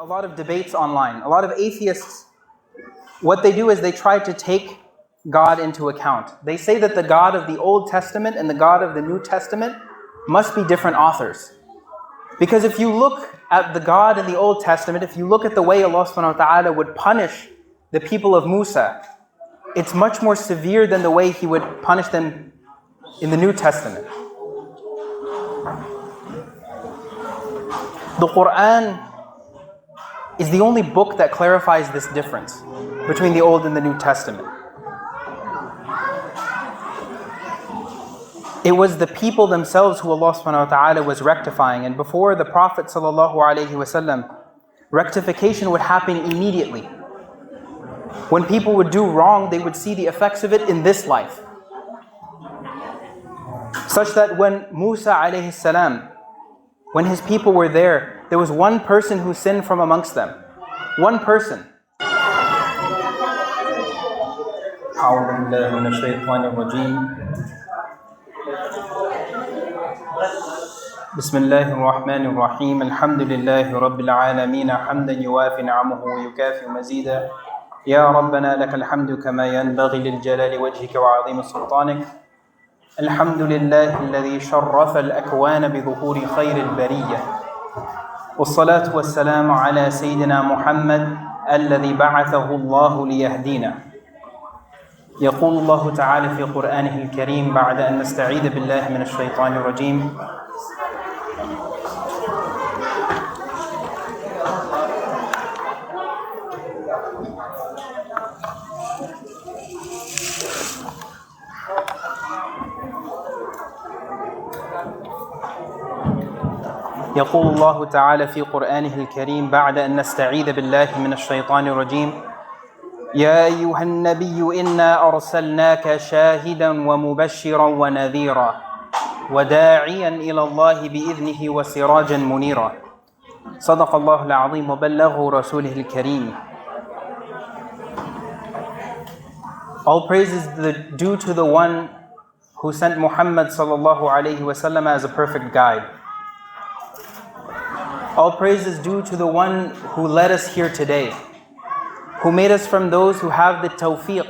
lot of debates online. A lot of atheists, what they do is they try to take God into account. They say that the God of the Old Testament and the God of the New Testament must be different authors. Because if you look at the God in the Old Testament, if you look at the way Allah subhanahu wa ta'ala would punish the people of Musa, it's much more severe than the way He would punish them in the New Testament. The Quran is the only book that clarifies this difference between the Old and the New Testament. It was the people themselves who Allah subhanahu wa ta'ala was rectifying. And before the Prophet sallallahu alaihi wasallam, rectification would happen immediately. When people would do wrong, they would see the effects of it in this life. Such that when Musa alayhi salam, when his people were there, there was one person who sinned from amongst them. One person. بسم الله الرحمن الرحيم الحمد لله رب العالمين حمدا يوافي نعمه ويكافئ مزيدا يا ربنا لك الحمد كما ينبغي للجلال وجهك وعظيم سلطانك الحمد لله الذي شرف الأكوان بظهور خير البرية والصلاة والسلام على سيدنا محمد الذي بعثه الله ليهدينا يقول الله تعالى في قرآنه الكريم بعد أن نستعيذ بالله من الشيطان الرجيم يقول الله تعالى في قرآنه الكريم بعد أن نستعيذ بالله من الشيطان الرجيم يا أيها النبي إنا أرسلناك شاهدا ومبشرا ونذيرا وداعيا إلى الله بإذنه وسراجا منيرا صدق الله العظيم وبلغه رسوله الكريم. All praise is due to the one who sent Muhammad sallallahu alaihi wasallam as a perfect guide. All praise is due to the one who led us here today, who made us from those who have the tawfiq,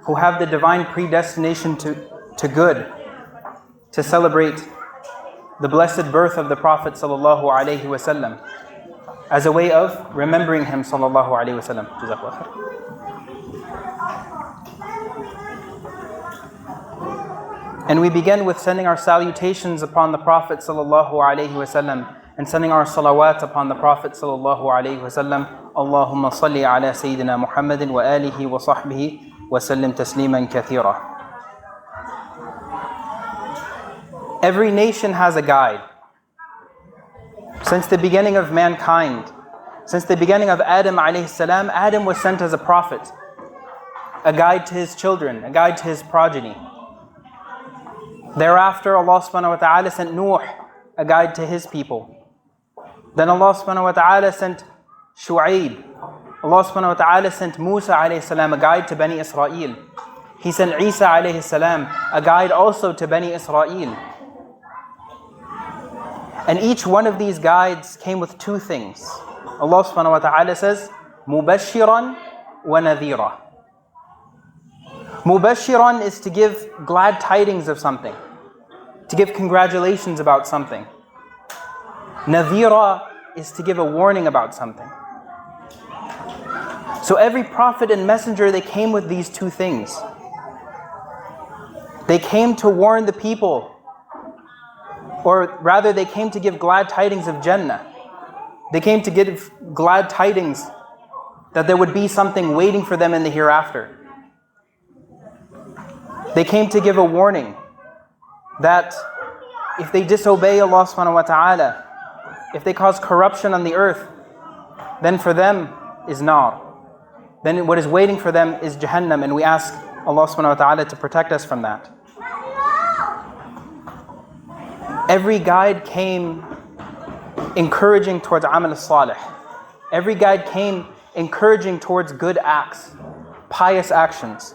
who have the divine predestination to good, to celebrate the blessed birth of the Prophet sallallahu alaihi wasallam as a way of remembering him sallallahu alaihi wasallam. Jazakallah Khoiron. And we begin with sending our salutations upon the Prophet sallallahu alaihi wasallam and sending our salawat upon the Prophet sallallahu alaihi wasallam. Allahumma salli ala Sayyidina Muhammadin wa alihi wa sahbihi wa sallim tasliman kathira. Every nation has a guide. Since the beginning of mankind, since the beginning of Adam alayhi salam, Adam was sent as a prophet, a guide to his children, a guide to his progeny. Thereafter, Allah subhanahu wa ta'ala sent Nuh, a guide to his people. Then Allah subhanahu wa ta'ala sent Shu'aib. Allah subhanahu wa ta'ala sent Musa alayhi salam, a guide to Bani Israel. He sent Isa alayhi salam, a guide also to Bani Israel. And each one of these guides came with two things. Allah subhanahu wa ta'ala says, Mubashiran wa nadhira. Mubashiran is to give glad tidings of something, to give congratulations about something. Nadhira is to give a warning about something. So every prophet and messenger, they came with these two things. They came to warn the people, or rather they came to give glad tidings of Jannah. They came to give glad tidings that there would be something waiting for them in the hereafter. They came to give a warning that if they disobey Allah subhanahu wa ta'ala, if they cause corruption on the earth, then for them is nar. Then what is waiting for them is Jahannam, and we ask Allah subhanahu wa ta'ala to protect us from that. Every guide came encouraging towards amal salih. Every guide came encouraging towards good acts, pious actions,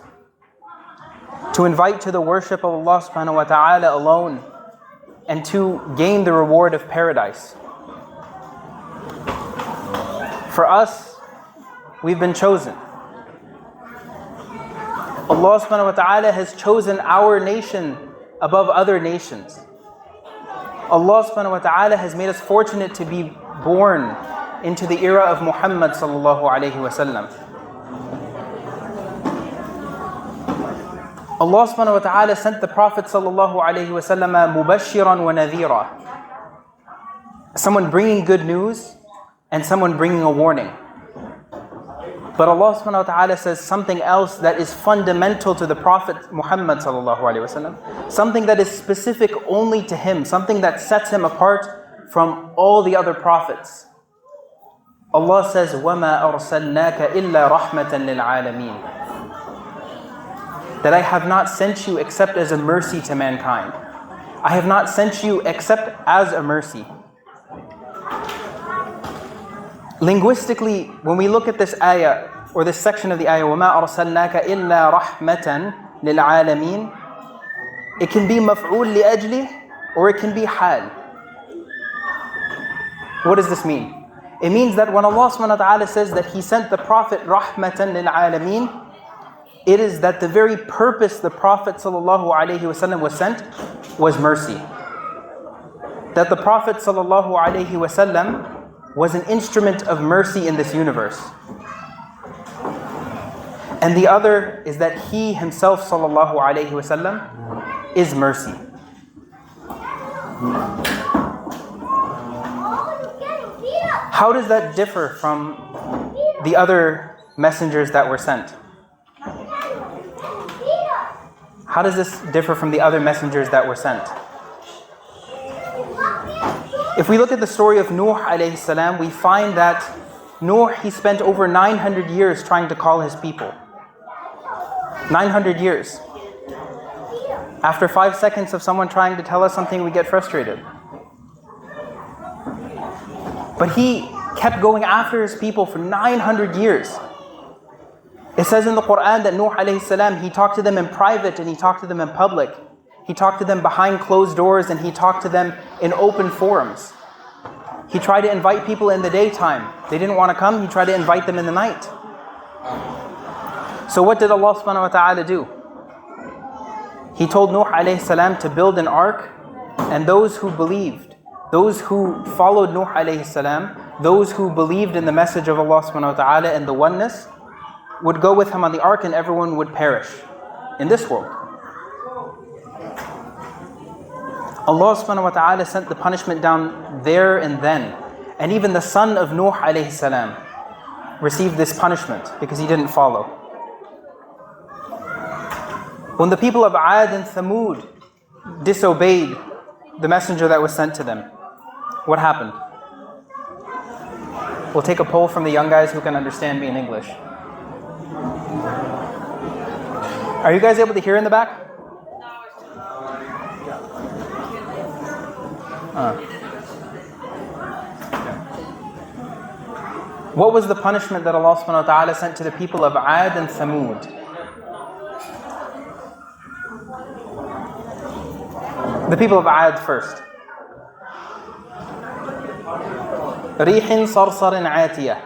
to invite to the worship of Allah subhanahu wa ta'ala alone, and to gain the reward of paradise. For us, we've been chosen. Allah subhanahu wa ta'ala has chosen our nation above other nations. Allah subhanahu wa ta'ala has made us fortunate to be born into the era of Muhammad sallallahu alaihi wasallam. Allah subhanahu wa ta'ala sent the Prophet sallallahu alaihi wasallam mubashiran wa nadhira, someone bringing good news and someone bringing a warning. But Allah subhanahu wa ta'ala says something else that is fundamental to the Prophet Muhammad sallallahu alaihi wasallam, something that is specific only to him, something that sets him apart from all the other prophets. Allah says, وَمَا أَرْسَلْنَاكَ إِلَّا رَحْمَةً لِلْعَالَمِينَ, that I have not sent you except as a mercy to mankind. I have not sent you except as a mercy. Linguistically, when we look at this ayah, or this section of the ayah, وَمَا أَرْسَلْنَاكَ إِلَّا رَحْمَةً لِلْعَالَمِينَ, it can be مفعول لأجله, or it can be حال. What does this mean? It means that when Allah subhanahu wa ta'ala says that He sent the Prophet رَحْمَةً لِلْعَالَمِينَ, it is that the very purpose the Prophet sallallahu alaihi wasallam was sent was mercy. That the Prophet sallallahu alaihi wasallam was an instrument of mercy in this universe. And the other is that He Himself sallallahu alaihi wasallam is mercy. How does that differ from the other messengers that were sent? How does this differ from the other messengers that were sent? If we look at the story of Nuh alayhi salam, we find that Nuh, he spent over 900 years trying to call his people. 900 years. After 5 seconds of someone trying to tell us something, we get frustrated. But he kept going after his people for 900 years. It says in the Quran that Nuh alayhi salam, he talked to them in private and he talked to them in public. He talked to them behind closed doors and he talked to them in open forums. He tried to invite people in the daytime. They didn't want to come, he tried to invite them in the night. So what did Allah subhanahu wa ta'ala do? He told Nuh alayhi salam to build an ark, and those who believed, those who followed Nuh alayhi salam, those who believed in the message of Allah subhanahu wa ta'ala and the oneness, would go with him on the ark and everyone would perish in this world. Allah subhanahu wa ta'ala sent the punishment down there and then. And even the son of Nuh alayhi salam received this punishment because he didn't follow. When the people of Ad and Thamud disobeyed the messenger that was sent to them, what happened? We'll take a poll from the young guys who can understand me in English. Are you guys able to hear in the back? What was the punishment that Allah subhanahu wa ta'ala sent to the people of Ad and Thamud? The people of Ad first. رِيحٍ صَرْصَرٍ عَاتِيَةٍ.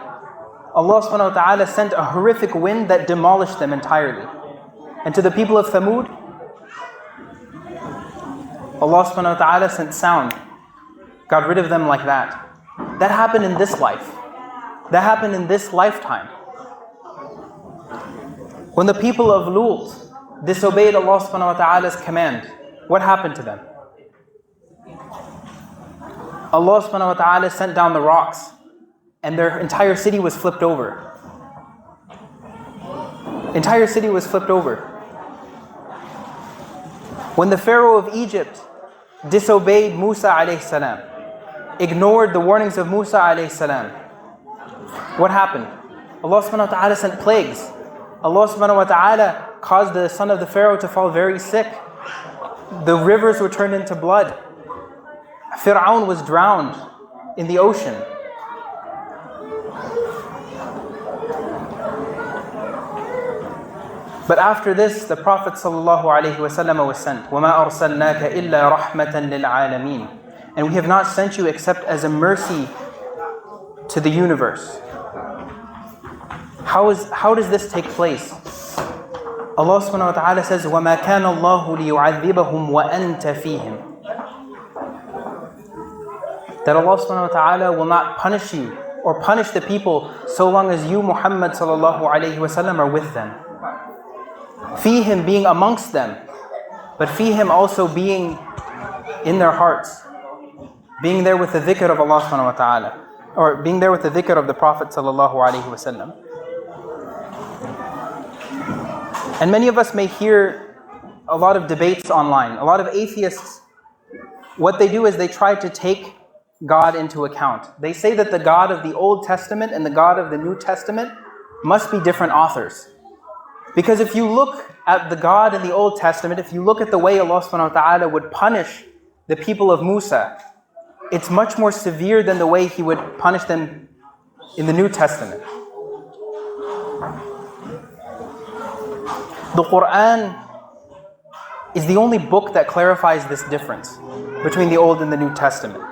Allah subhanahu wa ta'ala sent a horrific wind that demolished them entirely. And to the people of Thamud, Allah subhanahu wa ta'ala sent sound, got rid of them like that. That happened in this life. That happened in this lifetime. When the people of Lut disobeyed Allah subhanahu wa ta'ala's command, what happened to them? Allah subhanahu wa ta'ala sent down the rocks and their entire city was flipped over. Entire city was flipped over. When the Pharaoh of Egypt disobeyed Musa alayhi salam, ignored the warnings of Musa alayhi salam, what happened? Allah subhanahu wa ta'ala sent plagues. Allah subhanahu wa ta'ala caused the son of the Pharaoh to fall very sick. The rivers were turned into blood. Fir'aun was drowned in the ocean. But after this, the Prophet sallallahu alaihi wasallam was sent. وَمَا أَرْسَلْنَاكَ إِلَّا رَحْمَةً لِلْعَالَمِينَ. And we have not sent you except as a mercy to the universe. How does this take place? Allah subhanahu wa ta'ala says, وَمَا كَانَ اللَّهُ لِيُعَذِّبَهُمْ وَأَنْتَ فِيهِمْ. That Allah subhanahu wa ta'ala will not punish you or punish the people so long as you, Muhammad sallallahu alaihi wasallam, are with them. Fihim, being amongst them, but fihim also being in their hearts, being there with the dhikr of Allah subhanahu wa ta'ala, or being there with the dhikr of the Prophet sallallahu alaihi wasallam. And many of us may hear a lot of debates online. A lot of atheists, what they do is they try to take God into account. They say that the God of the Old Testament and the God of the New Testament must be different authors. Because if you look at the God in the Old Testament, if you look at the way Allah subhanahu wa ta'ala would punish the people of Musa, it's much more severe than the way He would punish them in the New Testament. The Quran is the only book that clarifies this difference between the Old and the New Testament.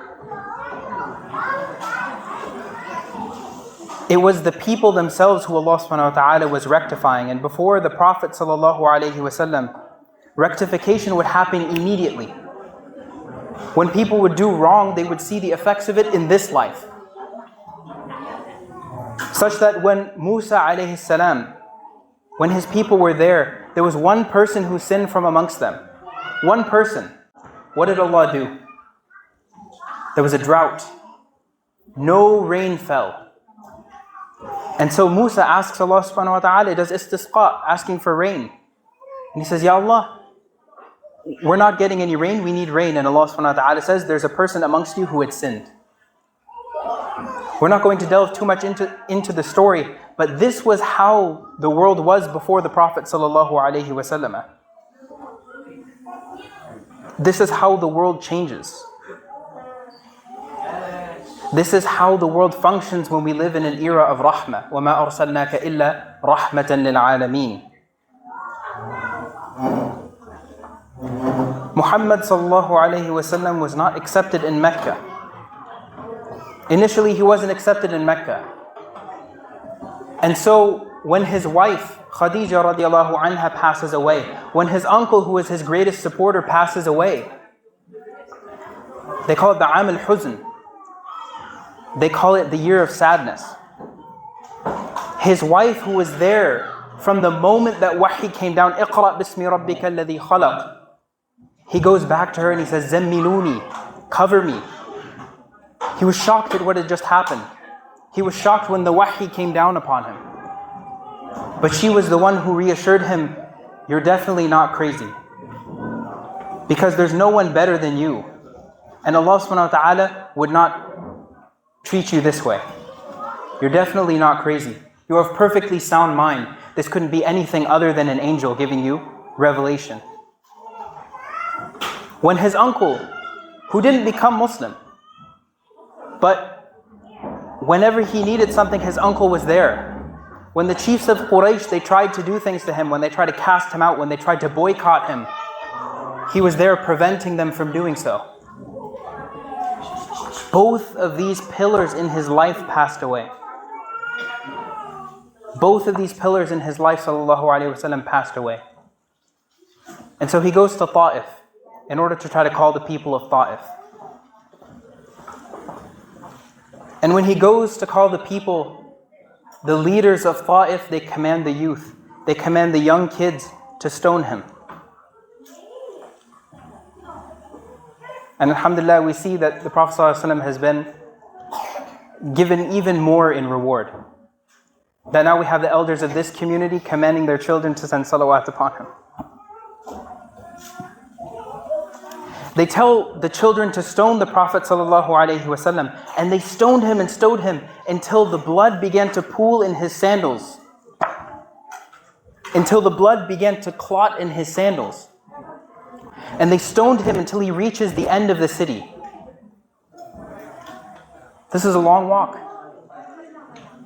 It was the people themselves who Allah subhanahu wa ta'ala was rectifying. And before the Prophet sallallahu alaihi wasallam, rectification would happen immediately. When people would do wrong, they would see the effects of it in this life. Such that when Musa alayhi salam, when his people were there, there was one person who sinned from amongst them. One person. What did Allah do? There was a drought. No rain fell. And so Musa asks Allah subhanahu wa ta'ala, he does istisqa, asking for rain. And he says, Ya Allah, we're not getting any rain, we need rain. And Allah subhanahu wa ta'ala says, there's a person amongst you who had sinned. We're not going to delve too much into the story, but this was how the world was before the Prophet sallallahu alaihi wasallam. This is how the world changes. This is how the world functions when we live in an era of rahmah. وَمَا أَرْسَلْنَاكَ إِلَّا رَحْمَةً لِلْعَالَمِينَ. Muhammad sallallahu alayhi wasallam was not accepted in Mecca. Initially, he wasn't accepted in Mecca. And so, when his wife, Khadija radiallahu anha, passes away, when his uncle, who is his greatest supporter, passes away, they call it the Am al-Huzn. They call it the year of sadness. His wife, who was there from the moment that wahi came down, اقرأ باسم ربك الذي خلق, he goes back to her and he says, زملوني, cover me. He was shocked at what had just happened. He was shocked when the wahi came down upon him. But she was the one who reassured him, you're definitely not crazy. Because there's no one better than you. And Allah subhanahu wa ta'ala would not treat you this way. You're definitely not crazy. You have perfectly sound mind. This couldn't be anything other than an angel giving you revelation. When his uncle, who didn't become Muslim, but whenever he needed something, his uncle was there. When the chiefs of Quraysh, they tried to do things to him, when they tried to cast him out, when they tried to boycott him, he was there preventing them from doing so. Both of these pillars in his life passed away. Both of these pillars in his life, sallallahu alaihi wasallam, passed away. And so he goes to Ta'if in order to try to call the people of Ta'if. And when he goes to call the people, the leaders of Ta'if, they command the youth, they command the young kids to stone him. And alhamdulillah, we see that the Prophet ﷺ has been given even more in reward. That now we have the elders of this community commanding their children to send salawat upon him. They tell the children to stone the Prophet ﷺ, and they stoned him and stoned him until the blood began to pool in his sandals. Until the blood began to clot in his sandals. And they stoned him until he reaches the end of the city. This is a long walk.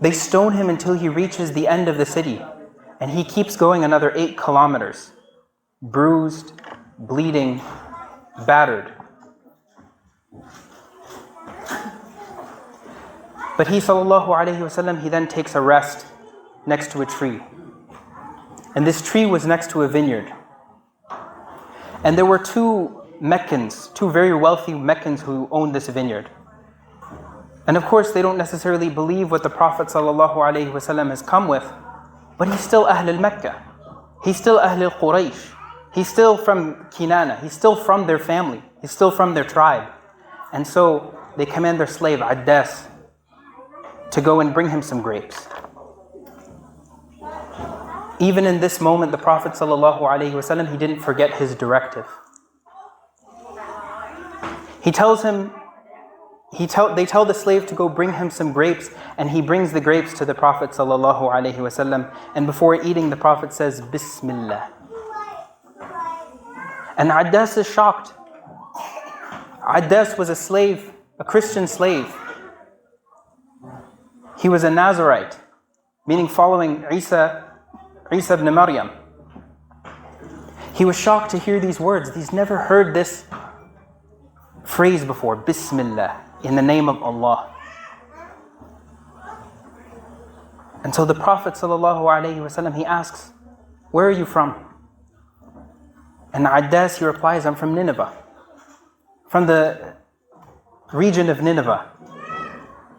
They stone him until he reaches the end of the city. And he keeps going another 8 kilometers. Bruised, bleeding, battered. But he, sallallahu alaihi wasallam, he then takes a rest next to a tree. And this tree was next to a vineyard. And there were two Meccans, two very wealthy Meccans who owned this vineyard. And of course, they don't necessarily believe what the Prophet ﷺ has come with, but he's still Ahl al-Mecca. He's still Ahl al-Quraysh. He's still from Kinana. He's still from their family. He's still from their tribe. And so they command their slave, Addas, to go and bring him some grapes. Even in this moment, the Prophet ﷺ, he didn't forget his directive. He tells him, they tell the slave to go bring him some grapes, and he brings the grapes to the Prophet ﷺ, and before eating, the Prophet says, Bismillah. And Addas is shocked. Addas was a slave, a Christian slave. He was a Nazarite, meaning following Isa ibn Maryam. He was shocked to hear these words. He's never heard this phrase before, Bismillah, in the name of Allah. And so the Prophet ﷺ, he asks, where are you from? And Addas, he replies, I'm from Nineveh, from the region of Nineveh.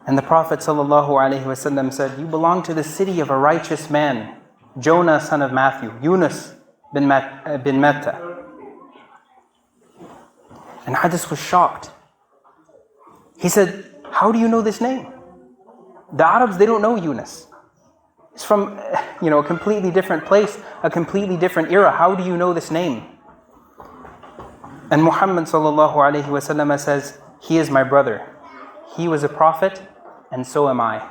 And the Prophet ﷺ said, you belong to the city of a righteous man, Jonah, son of Matthew, Yunus bin Matta. And Addas was shocked. He said, how do you know this name? The Arabs, they don't know Yunus. It's from a completely different place, a completely different era. How do you know this name? And Muhammad ﷺ says, he is my brother. He was a prophet, and so am I.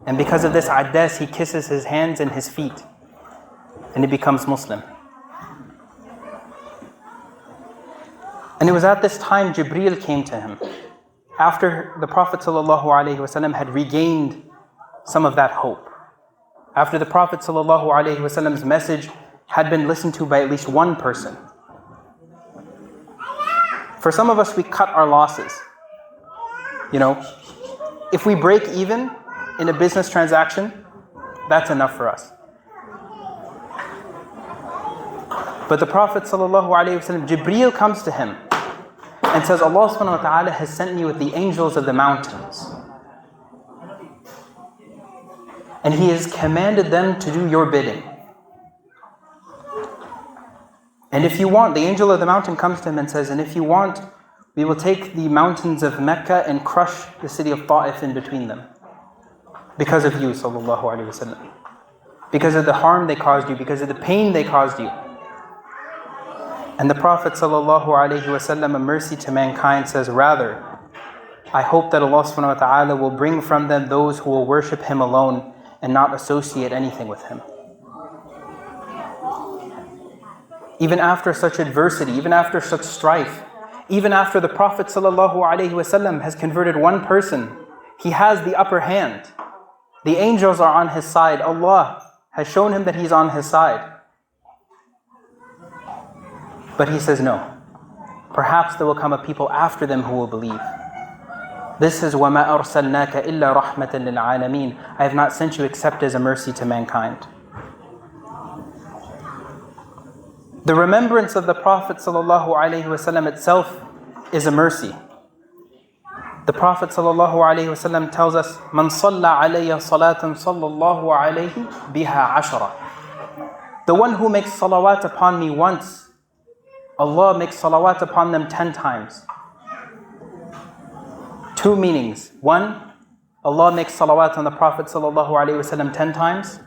And because of this, Addas, he kisses his hands and his feet, and he becomes Muslim. And it was at this time Jibreel came to him, after the Prophet ﷺ had regained some of that hope. After the Prophet ﷺ's message had been listened to by at least one person. For some of us, we cut our losses. If we break even in a business transaction, that's enough for us. But the Prophet ﷺ, Jibreel comes to him and says, Allah subhanahu wa ta'ala has sent me with the angels of the mountains. And He has commanded them to do your bidding. And if you want, the angel of the mountain comes to him and says, and if you want, we will take the mountains of Mecca and crush the city of Ta'if in between them. Because of you, sallallahu alaihi wasallam. Because of the harm they caused you, because of the pain they caused you. And the Prophet sallallahu alaihi wasallam, a mercy to mankind, says, rather, I hope that Allah subhanahu wa ta'ala will bring from them those who will worship Him alone and not associate anything with Him. Even after such adversity, even after such strife, even after the Prophet ﷺ has converted one person, he has the upper hand. The angels are on his side. Allah has shown him that He's on his side. But he says no. Perhaps there will come a people after them who will believe. This is وَمَا أَرْسَلْنَاكَ إِلَّا رَحْمَةً لِلْعَالَمِينَ. I have not sent you except as a mercy to mankind. The remembrance of the Prophet ﷺ itself is a mercy. The Prophet ﷺ tells us, مَنْ صَلَّى عَلَيَّ صَلَاةً صَلَّى اللَّهُ عَلَيْهِ بِهَا عَشْرًا. The one who makes salawat upon me once, Allah makes salawat upon them 10 times. Two meanings. One, Allah makes salawat on the Prophet ﷺ 10 times.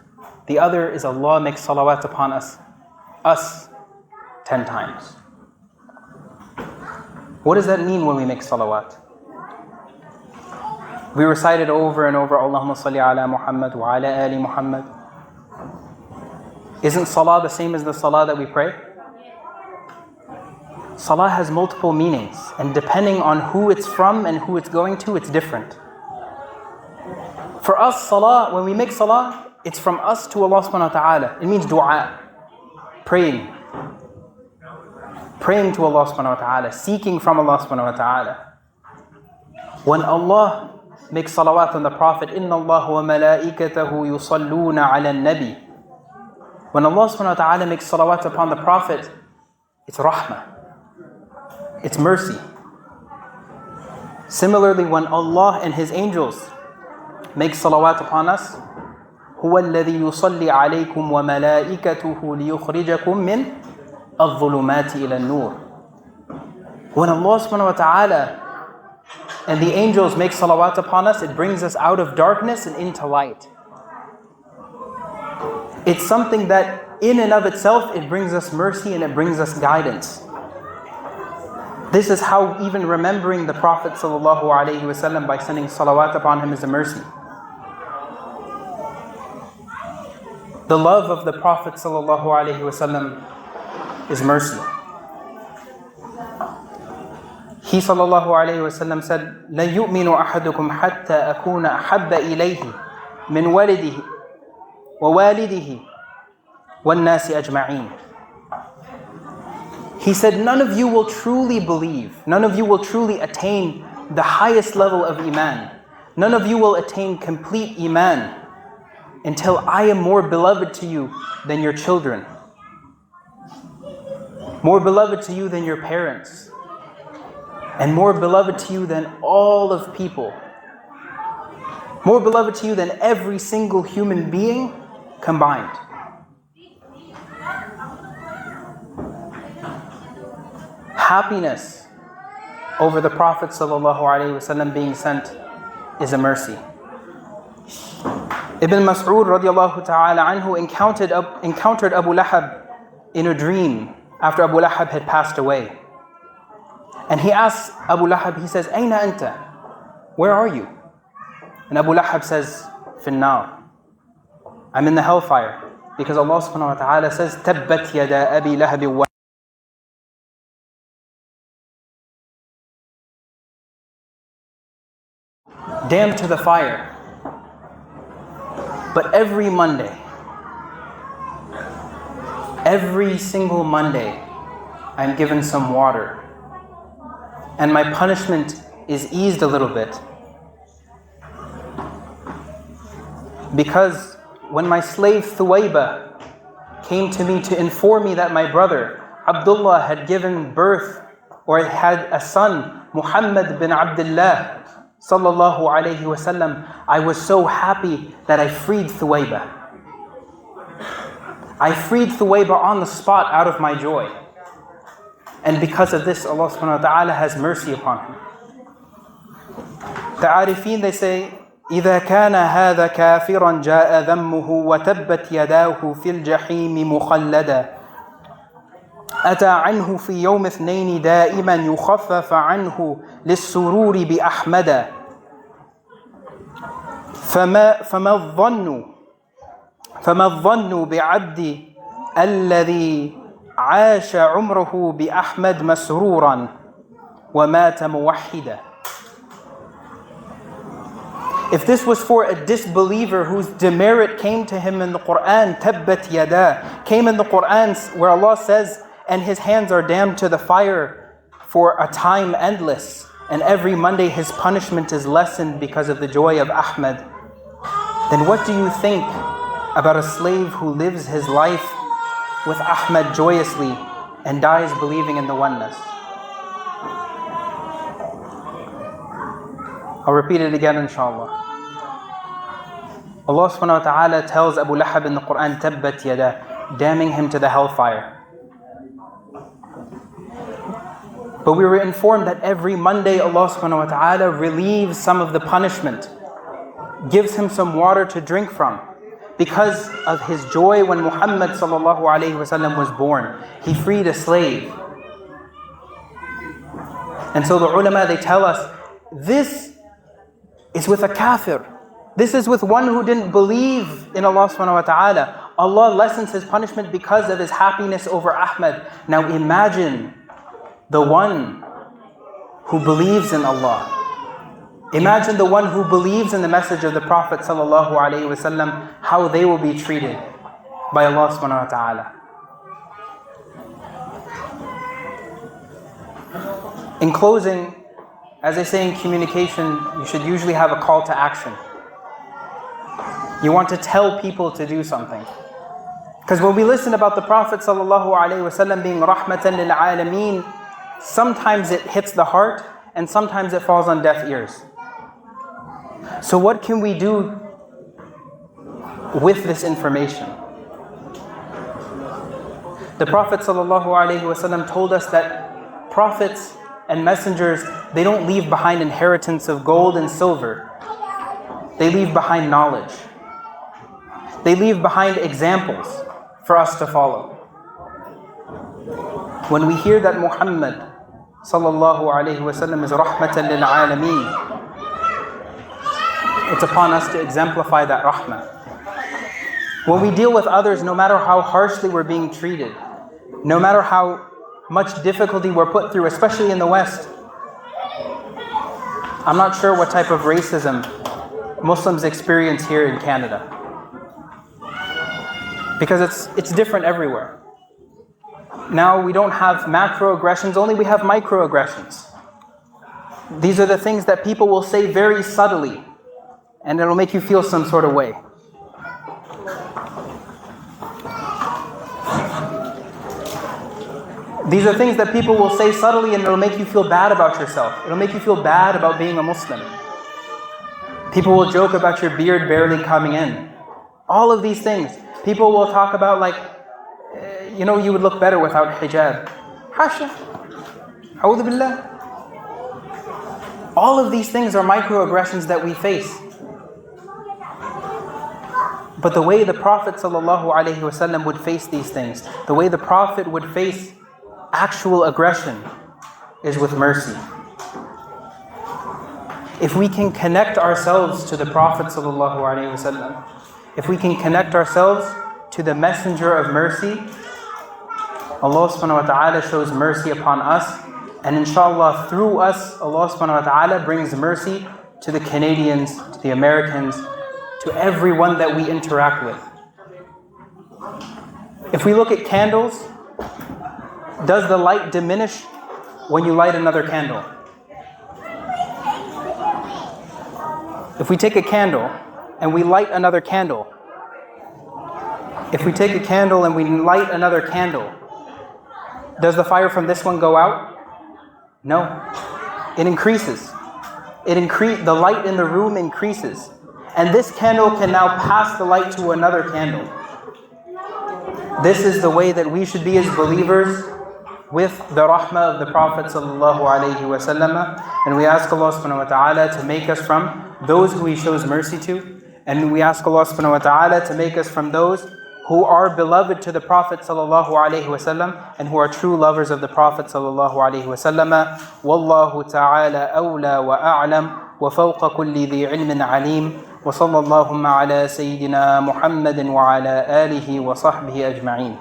The other is Allah makes salawat upon us 10 times. What does that mean when we make salawat? We recite it over and over, Allahumma salli ala Muhammad wa ala ali Muhammad. Isn't salah the same as the salah that we pray? Salah has multiple meanings, and depending on who it's from and who it's going to, it's different. For us, salah, when we make salah, it's from us to Allah subhanahu wa ta'ala. It means dua, praying. Praying to Allah subhanahu wa ta'ala, seeking from Allah subhanahu wa ta'ala. When Allah make salawat on the Prophet. Inna Allah wa malaikatahu yusalluna ala nabi. When Allah subhanahu wa ta'ala makes salawat upon the Prophet, it's rahmah, it's mercy. Similarly, when Allah and His angels make salawat upon us, هو الذي يصلي عليكم وملائكته ليخرجكم من الظلمات إلى النور. When Allah subhanahu wa ta'ala and the angels make salawat upon us, it brings us out of darkness and into light. It's something that in and of itself, it brings us mercy and it brings us guidance. This is how even remembering the Prophet sallallahu alaihi wasallam by sending salawat upon him is a mercy. The love of the Prophet sallallahu alaihi wasallam is mercy. He sallallahu alaihi wasallam said, "La yu'minu ahadukum hatta akuna ahabba ilayhi min walidihi wa walidihi wan nasi ajma'in." He said, none of you will truly believe, none of you will truly attain the highest level of iman, none of you will attain complete iman until I am more beloved to you than your children, more beloved to you than your parents, and more beloved to you than all of people, more beloved to you than every single human being combined. Happiness over the Prophet ﷺ being sent is a mercy. Ibn Mas'ud radiallahu ta'ala anhu encountered Abu Lahab in a dream after Abu Lahab had passed away. And he asks Abu Lahab, he says, Aina anta? Where are you? And Abu Lahab says, Finnar. I'm in the hellfire. Because Allah subhanahu wa ta'ala says, Tabbat yada abi lahabi wa. Damned to the fire. But every Monday, every single Monday, I'm given some water. And my punishment is eased a little bit. Because when my slave Thuwayba came to me to inform me that my brother Abdullah had given birth or had a son, Muhammad bin Abdullah, shallallahu, alaihi, I was so happy that I freed Thuwayba. I freed Thuwayba on the spot out of my joy. And because of this, Allah subhanahu wa ta'ala has mercy upon him. The Arifin, they say, إذا كان هذا كافرا جاء ذمه وتبت يداه في الجحيم مخلدا أتى عنه في يوم اثنين دائما يخفف عنه للسرور بأحمد فما الظن بعبد الذي عاش عمره بأحمد مسرورا ومات موحدا. If this was for a disbeliever whose demerit came to him in the Quran, tabbat yada, came in the Quran where Allah says, and his hands are damned to the fire for a time endless, and every Monday his punishment is lessened because of the joy of Ahmad, then what do you think about a slave who lives his life with Ahmad joyously and dies believing in the oneness? I'll repeat it again, inshallah. Allah subhanahu wa ta'ala tells Abu Lahab in the Quran, tabbat yada, damning him to the hellfire. But we were informed that every Monday Allah subhanahu wa ta'ala relieves some of the punishment, gives him some water to drink from, because of his joy when Muhammad sallallahu alaihi wasallam was born. He freed a slave. And so the ulama, they tell us, this is with a kafir. This is with one who didn't believe in Allah subhanahu wa ta'ala. Allah lessens his punishment because of his happiness over Ahmad. Now imagine the one who believes in Allah. Imagine the one who believes in the message of the Prophet sallallahu alaihi wasallam, how they will be treated by Allah subhanahu wa ta'ala. In closing, as they say in communication, you should usually have a call to action. You want to tell people to do something. Because when we listen about the Prophet ﷺ being rahmatan lil alameen, sometimes it hits the heart and sometimes it falls on deaf ears. So what can we do with this information? The Prophet ﷺ told us that prophets and messengers, they don't leave behind inheritance of gold and silver. They leave behind knowledge. They leave behind examples for us to follow. When we hear that Muhammad ﷺ is rahmatan lil alameen, it's upon us to exemplify that rahmah. When we deal with others, no matter how harshly we're being treated, no matter how much difficulty we're put through, especially in the West. I'm not sure what type of racism Muslims experience here in Canada, because it's different everywhere. Now we don't have macroaggressions, only we have microaggressions. These are the things that people will say very subtly, and it'll make you feel some sort of way. These are things that people will say subtly and it'll make you feel bad about yourself. It'll make you feel bad about being a Muslim. People will joke about your beard barely coming in. All of these things. People will talk about like, you would look better without hijab. Hasha. A'udhu billah. All of these things are microaggressions that we face. But the way the Prophet ﷺ would face these things, the way the Prophet would face actual aggression, is with mercy. If we can connect ourselves to the Prophet ﷺ, if we can connect ourselves to the messenger of mercy, Allah subhanahu wa ta'ala shows mercy upon us, and inshallah through us, Allah subhanahu wa ta'ala brings mercy to the Canadians, to the Americans, to everyone that we interact with. If we look at candles, does the light diminish when you light another candle? If we take a candle and we light another candle, if we take a candle and we light another candle, does the fire from this one go out? No. It increases. The light in the room increases. And this candle can now pass the light to another candle. This is the way that we should be as believers, with the rahmah of the Prophet ﷺ. And we ask Allah subhanahu wa ta'ala to make us from those who He shows mercy to. And we ask Allah subhanahu wa ta'ala to make us from those who are beloved to the Prophet ﷺ and who are true lovers of the Prophet ﷺ. Wallahu ta'ala awla wa a'lam wa fawqa kulli dhi ilmin alim. Wa sallallahu ala sayyidina Muhammadin wa ala alihi wa sahbihi ajma'in.